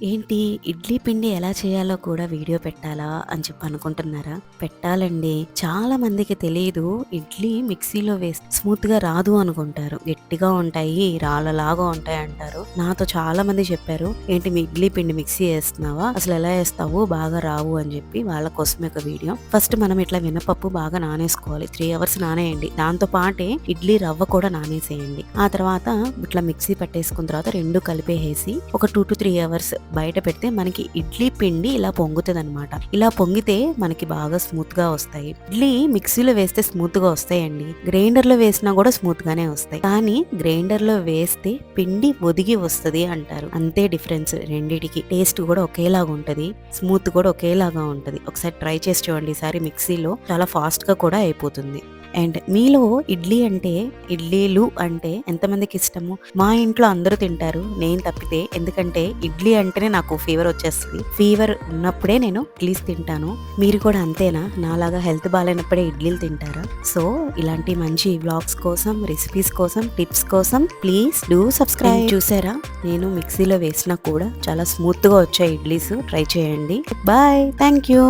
ఏంటి ఇడ్లీ పిండి ఎలా చేయాలో కూడా వీడియో పెట్టాలా అని చెప్పి అనుకుంటున్నారా? పెట్టాలండి. చాలా మందికి తెలియదు. ఇడ్లీ మిక్సీలో వేస్తే స్మూత్ గా రాదు అనుకుంటారు. గట్టిగా ఉంటాయి, రాళ్ళలాగా ఉంటాయి అంటారు. నాతో చాలా మంది చెప్పారు, ఏంటి మీ ఇడ్లీ పిండి మిక్సీ వేస్తున్నావా, అసలు ఎలా వేస్తావు, బాగా రావు అని చెప్పి. వాళ్ళ కోసమే ఒక వీడియో. ఫస్ట్ మనం ఇట్లా మినపప్పు బాగా నానేసుకోవాలి. 3 hours నానేయండి. దాంతో పాటే ఇడ్లీ రవ్వ కూడా నానేసేయండి. ఆ తర్వాత ఇట్లా మిక్సీ పట్టేసుకున్న తర్వాత రెండు కలిపేసి ఒక 2 to 3 hours బయట పెడితే మనకి ఇడ్లీ పిండి ఇలా పొంగుతుంది అనమాట. ఇలా పొంగితే మనకి బాగా స్మూత్ గా వస్తాయి. ఇడ్లీ మిక్సీలో వేస్తే స్మూత్ గా వస్తాయండి. గ్రైండర్ లో వేసినా కూడా స్మూత్ గానే వస్తాయి. కానీ గ్రైండర్ లో వేస్తే పిండి ఒదిగి వస్తుంది అంటారు. అంతే డిఫరెన్స్ రెండిటికి. టేస్ట్ కూడా ఒకేలాగా ఉంటది, స్మూత్ కూడా ఒకేలాగా ఉంటది. ఒకసారి ట్రై చేసి చూడండి. ఈసారి మిక్సీలో చాలా ఫాస్ట్ గా కూడా అయిపోతుంది. అండ్ మీలో ఇడ్లీలు అంటే ఎంతమందికి ఇష్టము? మా ఇంట్లో అందరూ తింటారు, నేను తప్పితే. ఎందుకంటే ఇడ్లీ అంటేనే నాకు ఫీవర్ వచ్చేస్తుంది. ఫీవర్ ఉన్నప్పుడే నేను ఇడ్లీస్ తింటాను. మీరు కూడా అంతేనా? నాలాగా హెల్త్ బాగాలేనప్పుడే ఇడ్లీలు తింటారా? సో ఇలాంటి మంచి వ్లాగ్స్ కోసం, రెసిపీస్ కోసం, టిప్స్ కోసం ప్లీజ్ డూ సబ్స్క్రైబ్. చూసారా, నేను మిక్సీలో వేసినా కూడా చాలా స్మూత్ గా వచ్చాయి ఇడ్లీస్. ట్రై చేయండి. బాయ్. Thank you.